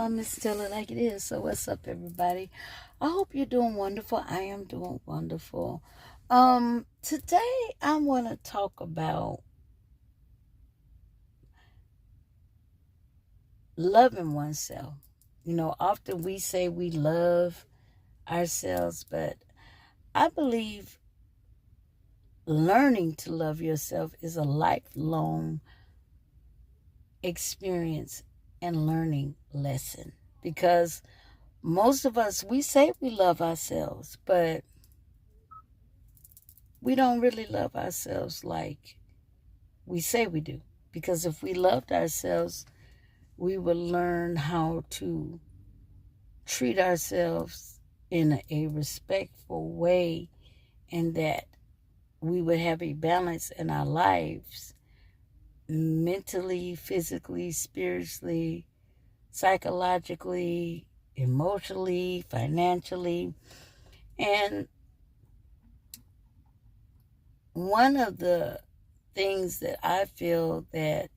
Miss Stella like it is. So what's up, everybody? I hope you're doing wonderful. I am doing wonderful. Today I want to talk about loving oneself. Often we say we love ourselves, but I believe learning to love yourself is a lifelong experience and learning lesson, because most of us, we say we love ourselves, but we don't really love ourselves like we say we do. Because if we loved ourselves, we would learn how to treat ourselves in a respectful way, and that we would have a balance in our lives, mentally, physically, spiritually, psychologically, emotionally, financially. And one of the things that I feel that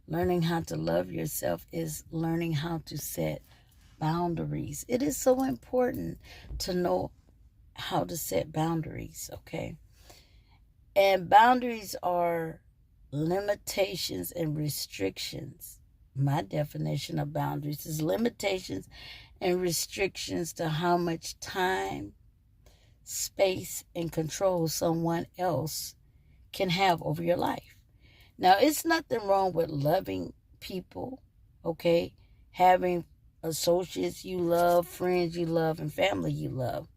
learning how to love yourself is learning how to set boundaries. It is so important to know how to set boundaries, okay? And boundaries are limitations and restrictions. My definition of boundaries is limitations and restrictions to how much time, space, and control someone else can have over your life. Now, it's nothing wrong with loving people, okay? Having associates you love, friends you love, and family you love.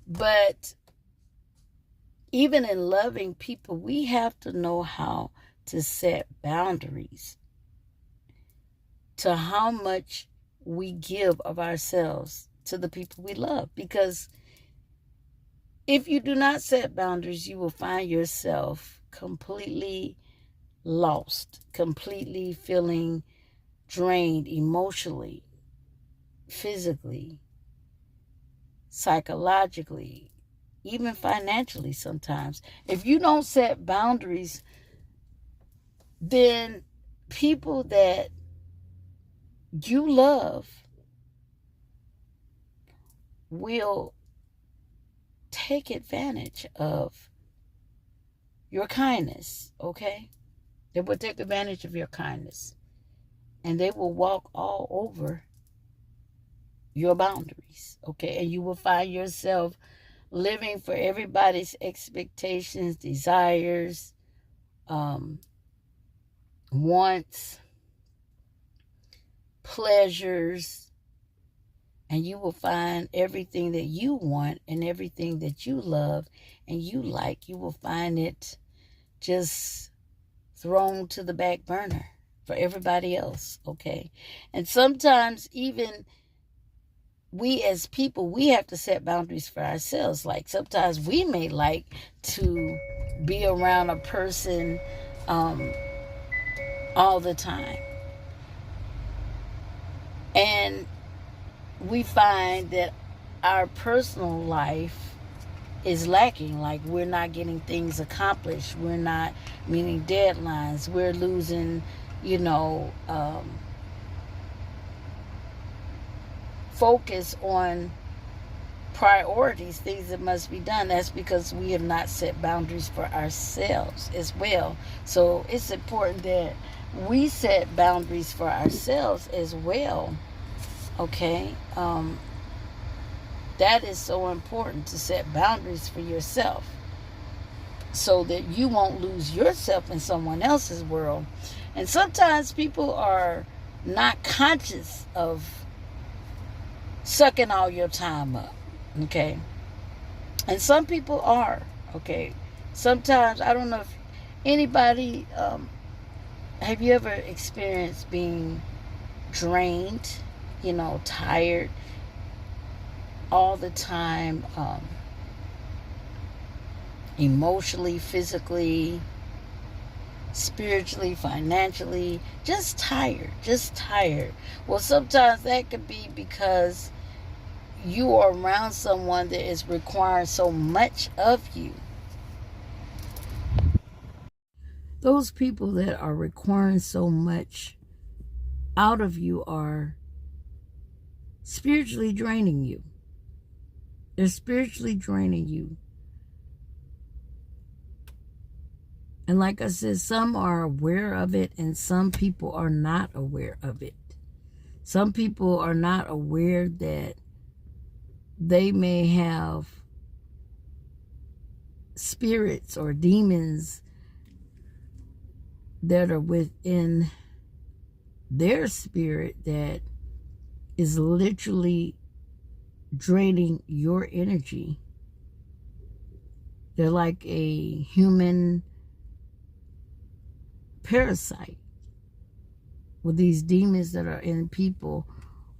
But even in loving people, we have to know how to set boundaries to how much we give of ourselves to the people we love. Because if you do not set boundaries, you will find yourself completely lost, completely feeling drained emotionally, physically, psychologically, even financially sometimes. If you don't set boundaries, then people that you love will take advantage of your kindness, okay? They will take advantage of your kindness, and they will walk all over your boundaries, okay? And you will find yourself living for everybody's expectations, desires, wants, pleasures, and you will find everything that you want and everything that you love and you like, you will find it just thrown to the back burner for everybody else, okay? And sometimes even we as people, we have to set boundaries for ourselves. Like sometimes we may like to be around a person all the time, and we find that our personal life is lacking. Like we're not getting things accomplished. We're not meeting deadlines. We're losing, focus on priorities, things that must be done. That's because we have not set boundaries for ourselves as well. So it's important that we set boundaries for ourselves as well, okay? That is so important, to set boundaries for yourself so that you won't lose yourself in someone else's world. And sometimes people are not conscious of sucking all your time up, okay? And some people are, okay? Sometimes, I don't know if anybody, have you ever experienced being drained, tired all the time, emotionally, physically, spiritually, financially, just tired. Well, sometimes that could be because you are around someone that is requiring so much of you. Those people that are requiring so much out of you are spiritually draining you. They're spiritually draining you. And like I said, some are aware of it and some people are not aware of it. Some people are not aware that they may have spirits or demons that are within their spirit that is literally draining your energy. They're like a human parasite. Well, these demons that are in people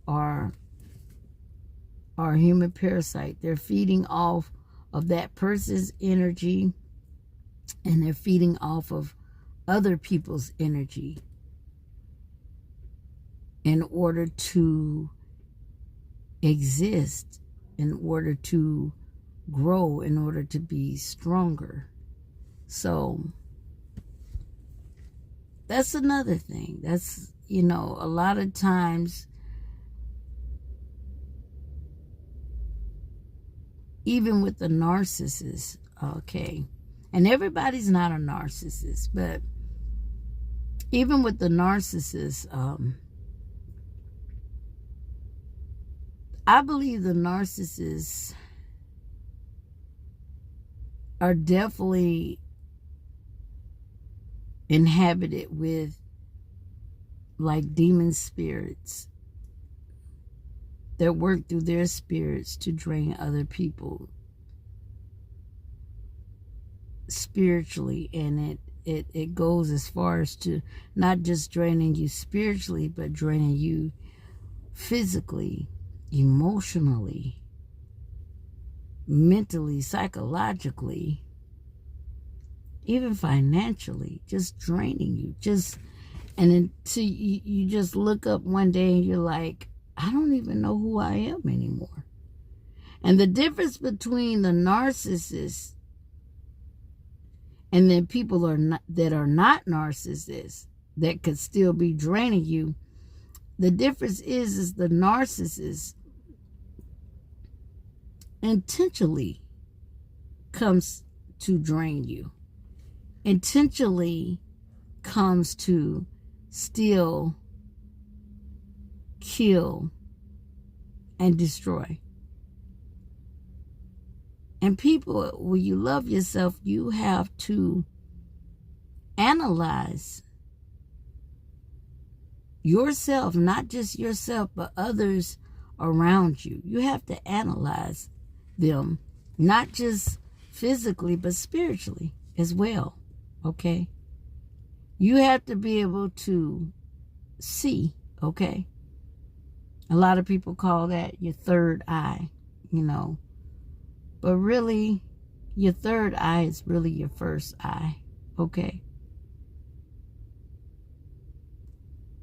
are human parasite. They're feeding off of that person's energy, and they're feeding off of other people's energy in order to exist, in order to grow, in order to be stronger. So that's another thing. That's, a lot of times, even with the narcissist, okay, and everybody's not a narcissist, but even with the narcissist, I believe the narcissists are definitely inhabited with like demon spirits that work through their spirits to drain other people spiritually. And it goes as far as to not just draining you spiritually, but draining you physically, emotionally, mentally, psychologically, even financially, just draining you. And until you just look up one day and you're like, I don't even know who I am anymore. And the difference between the narcissist and then people that are not narcissists that could still be draining you, the difference is the narcissist intentionally comes to drain you, intentionally comes to steal, kill, and destroy. And people, when you love yourself, you have to analyze yourself, not just yourself, but others around you. You have to analyze them, not just physically, but spiritually as well, okay? You have to be able to see, okay? A lot of people call that your third eye, But really, your third eye is really your first eye, okay?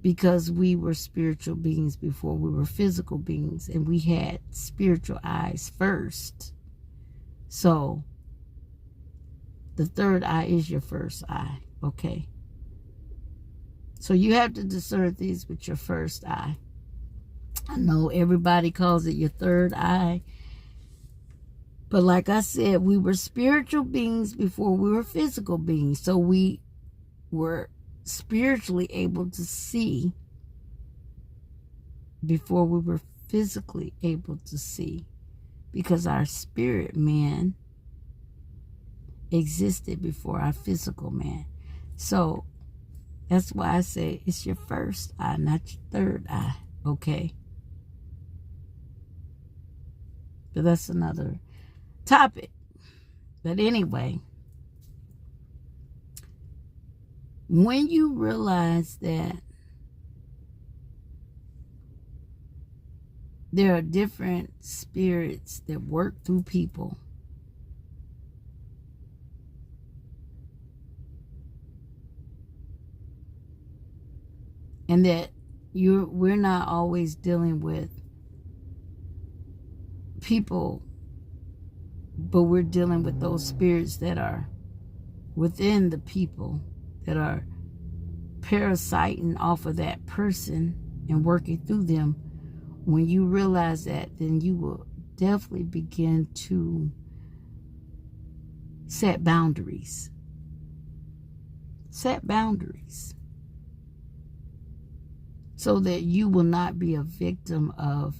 Because we were spiritual beings before we were physical beings, and we had spiritual eyes first. So, the third eye is your first eye, okay? So you have to discern these with your first eye. I know everybody calls it your third eye. But like I said, we were spiritual beings before we were physical beings. So we were spiritually able to see before we were physically able to see. Because our spirit man existed before our physical man. So that's why I say it's your first eye, not your third eye, okay? But that's another topic. But anyway, when you realize that there are different spirits that work through people, and that we're not always dealing with people, but we're dealing with those spirits that are within the people, that are parasiting off of that person and working through them. when you realize that, then you will definitely begin to set boundaries. Set boundaries. So that you will not be a victim of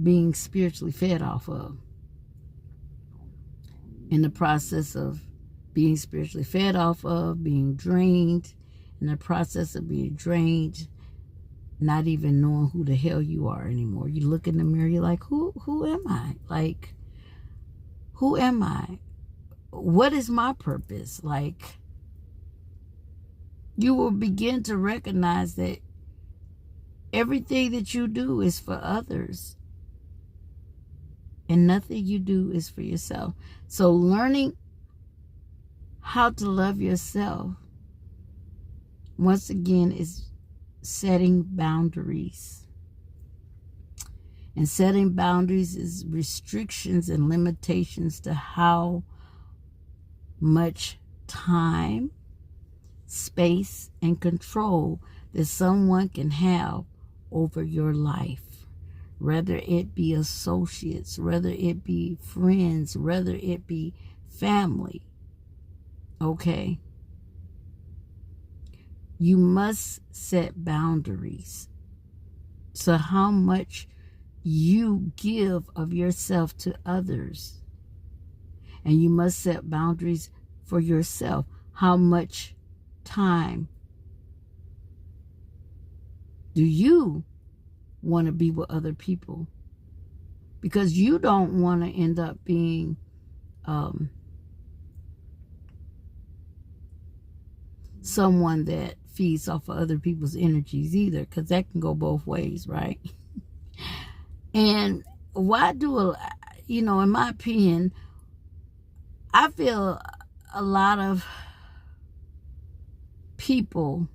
being spiritually fed off of. In the process of being spiritually fed off of, being drained, in the process of being drained, not even knowing who the hell you are anymore. You look in the mirror, you're like, who am I? Like, who am I? What is my purpose? Like, you will begin to recognize that everything that you do is for others. And nothing you do is for yourself. So learning how to love yourself, once again, is setting boundaries. And setting boundaries is restrictions and limitations to how much time, space, and control that someone can have over your life. Whether it be associates, whether it be friends, whether it be family. Okay? You must set boundaries. So how much you give of yourself to others. And you must set boundaries for yourself. How much time do you want to be with other people? Because you don't want to end up being someone that feeds off of other people's energies either, because that can go both ways, right? And why do in my opinion, I feel a lot of people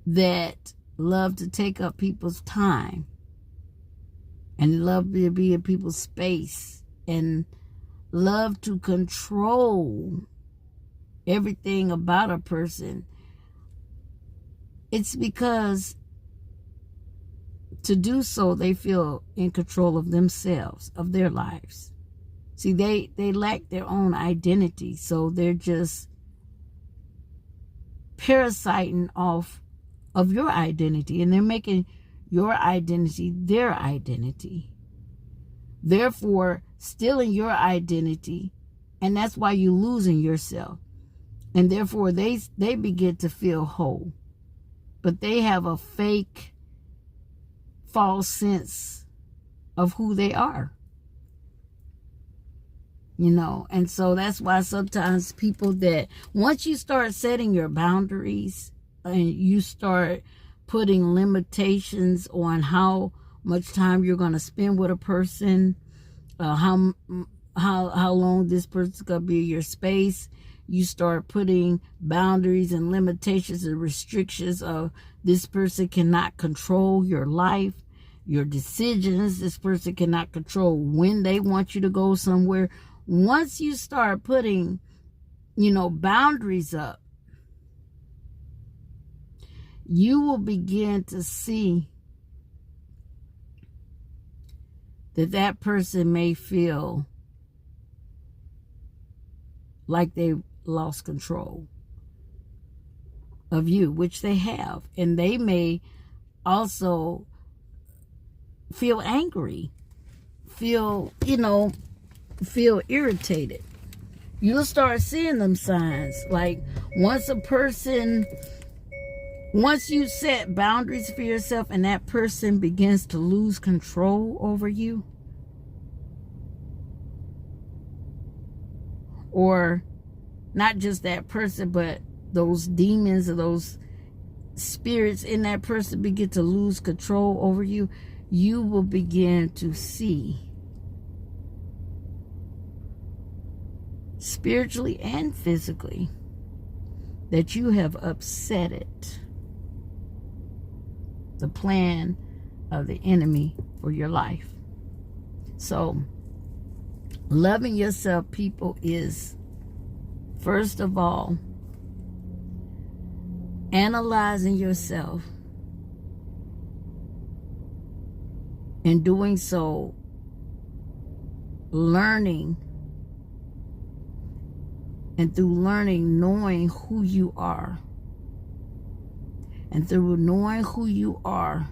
that love to take up people's time and love to be in people's space and love to control everything about a person. It's because to do so, they feel in control of themselves, of their lives. See, they lack their own identity, so they're just parasiting off of your identity, and they're making your identity their identity. Therefore, stealing your identity, and that's why you're losing yourself. And therefore, they begin to feel whole. But they have a fake, false sense of who they are. And so that's why sometimes people that, once you start setting your boundaries and you start putting limitations on how much time you're going to spend with a person, how long this person's going to be in your space, you start putting boundaries and limitations and restrictions of this person cannot control your life, your decisions. This person cannot control when they want you to go somewhere. Once you start putting, boundaries up, you will begin to see that person may feel like they lost control of you, which they have. And they may also feel angry, feel irritated. You'll start seeing them signs. Like once you set boundaries for yourself and that person begins to lose control over you, or not just that person, but those demons or those spirits in that person begin to lose control over you, you will begin to see, spiritually and physically, that you have upset it, the plan of the enemy for your life. So, loving yourself, people, is first of all, analyzing yourself, in doing so, learning, and through learning, knowing who you are. And through knowing who you are,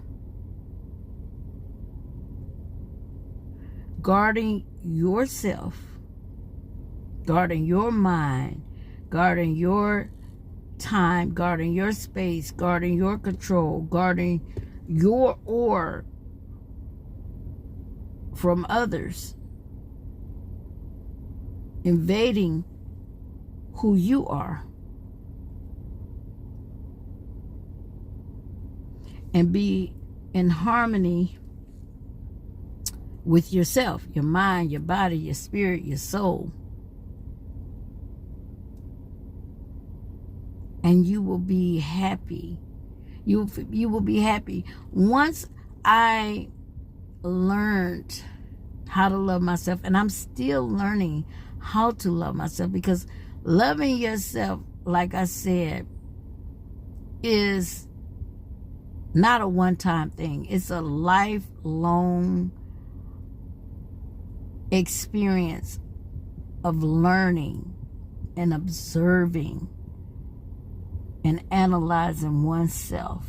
guarding yourself, guarding your mind, guarding your time, guarding your space, guarding your control, guarding your or from others, invading who you are, and be in harmony with yourself, your mind, your body, your spirit, your soul. And you will be happy. You will be happy. Once I learned how to love myself, and I'm still learning how to love myself, because loving yourself, like I said, is not a one-time thing. It's a lifelong experience of learning and observing and analyzing oneself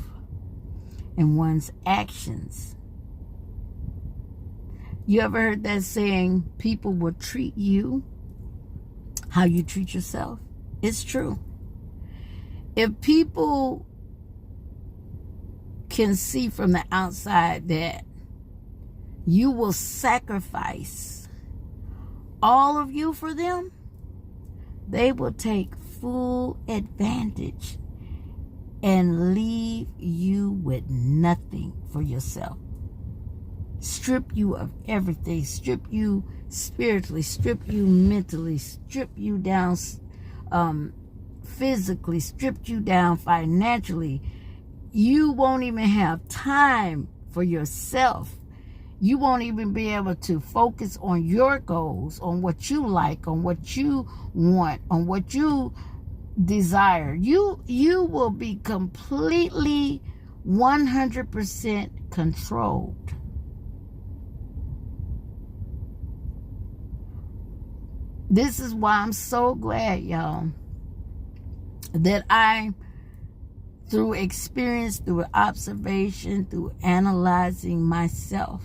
and one's actions. You ever heard that saying, people will treat you how you treat yourself? It's true. If people can see from the outside that you will sacrifice all of you for them, they will take full advantage and leave you with nothing for yourself. Strip you of everything. Strip you spiritually. Strip you mentally. Strip you down physically. Strip you down financially. You won't even have time for yourself. You won't even be able to focus on your goals, on what you like, on what you want, on what you desire. You will be completely 100% controlled. This is why I'm so glad, y'all, that I, through experience, through observation, through analyzing myself,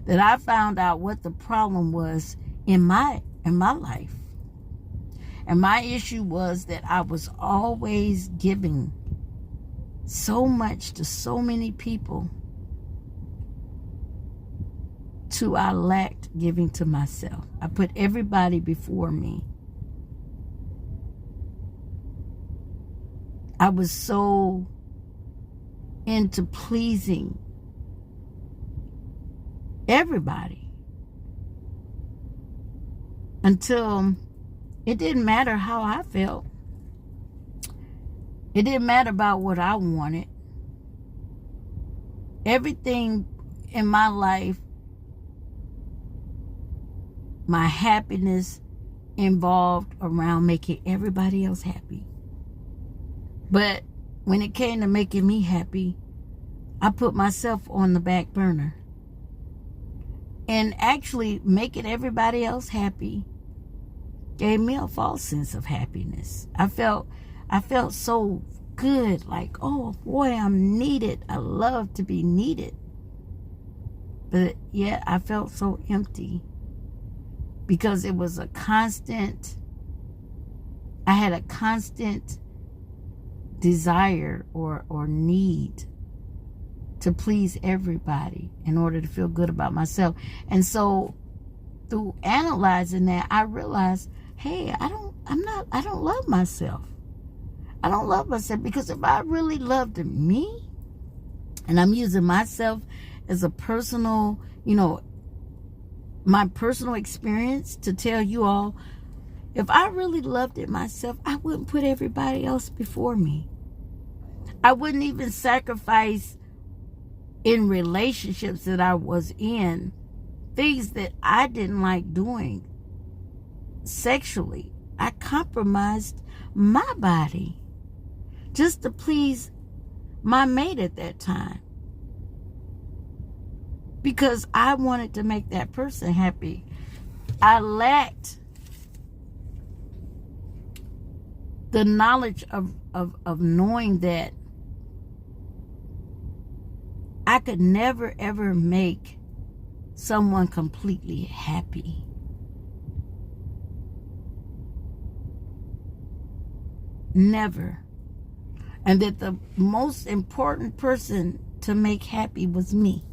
that I found out what the problem was in my life. And my issue was that I was always giving so much to so many people, till I lacked giving to myself. I put everybody before me. I was so into pleasing everybody until it didn't matter how I felt. It didn't matter about what I wanted. Everything in my life, my happiness involved around making everybody else happy. But when it came to making me happy, I put myself on the back burner. And actually making everybody else happy gave me a false sense of happiness. I felt so good, like, oh boy, I'm needed. I love to be needed. But yet I felt so empty, because it was a constant, I had a constant desire or need to please everybody in order to feel good about myself. And so through analyzing that, I realized, hey, I don't love myself. I don't love myself, because if I really loved me, and I'm using myself as a personal, my personal experience to tell you all, if I really loved it myself, I wouldn't put everybody else before me. I wouldn't even sacrifice in relationships that I was in things that I didn't like doing sexually. I compromised my body just to please my mate at that time, because I wanted to make that person happy. I lacked the knowledge of knowing that I could never ever make someone completely happy. Never. And that the most important person to make happy was me.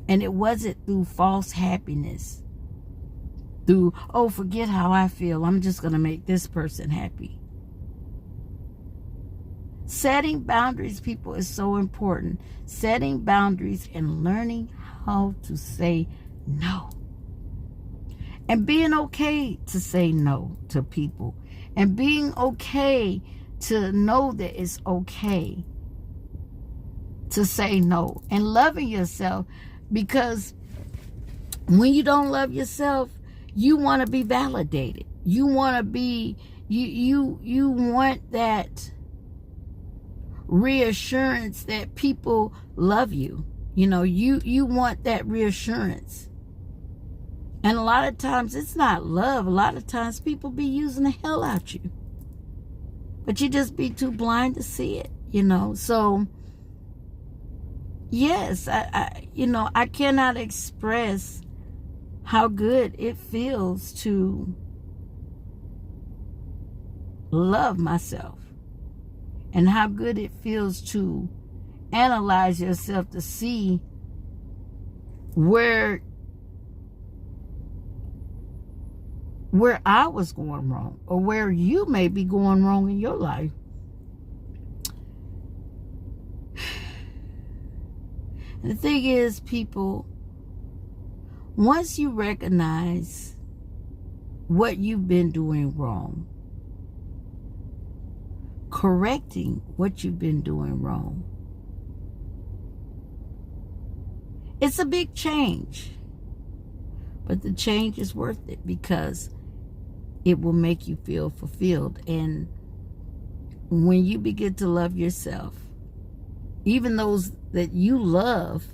And it wasn't through false happiness. Through, oh, forget how I feel, I'm just going to make this person happy. Setting boundaries, people, is so important. Setting boundaries and learning how to say no. And being okay to say no to people. And being okay to know that it's okay to say no. And loving yourself, because when you don't love yourself, you want to be validated. You want to be, you want that reassurance that people love you. You know, you want that reassurance. And a lot of times it's not love. A lot of times people be using the hell out you. But you just be too blind to see it, you know. So, yes, I cannot express how good it feels to love myself. And how good it feels to analyze yourself to see where I was going wrong, or where you may be going wrong in your life. And the thing is, people, once you recognize what you've been doing wrong, correcting what you've been doing wrong, it's a big change. But the change is worth it, because it will make you feel fulfilled. And when you begin to love yourself, even those that you love,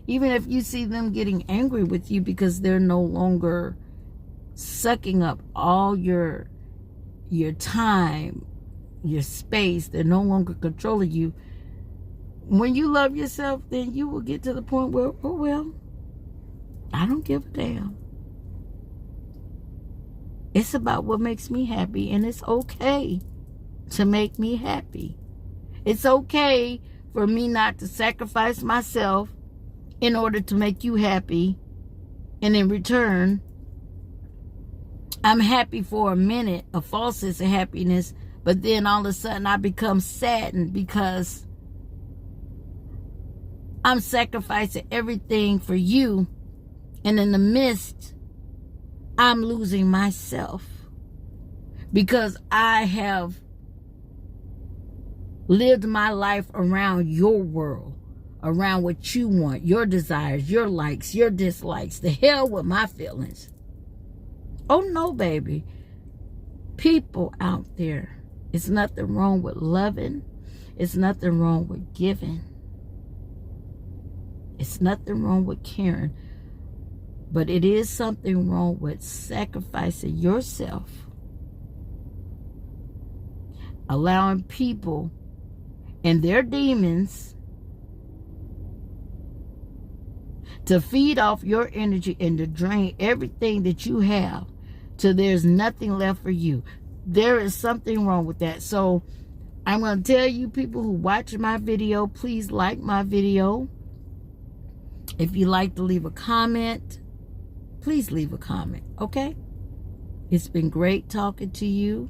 even if you see them getting angry with you because they're no longer sucking up all your time, your space, they're no longer controlling you. When you love yourself, then you will get to the point where, oh well, I don't give a damn. It's about what makes me happy, and it's okay to make me happy. It's okay for me not to sacrifice myself in order to make you happy, and in return, I'm happy for a minute, a false sense of happiness, but then all of a sudden I become saddened because I'm sacrificing everything for you, and in the midst, I'm losing myself because I have lived my life around your world, around what you want, your desires, your likes, your dislikes. The hell with my feelings. Oh no, baby. People out there, it's nothing wrong with loving. It's nothing wrong with giving. It's nothing wrong with caring. But it is something wrong with sacrificing yourself, allowing people and their demons to feed off your energy and to drain everything that you have till there's nothing left for you. There is something wrong with that. So I'm going to tell you, people who watch my video, please like my video. If you like to leave a comment, please leave a comment, okay? It's been great talking to you.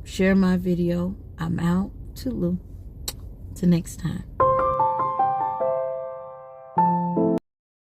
Share my video. I'm out. Toodaloo. Till next time.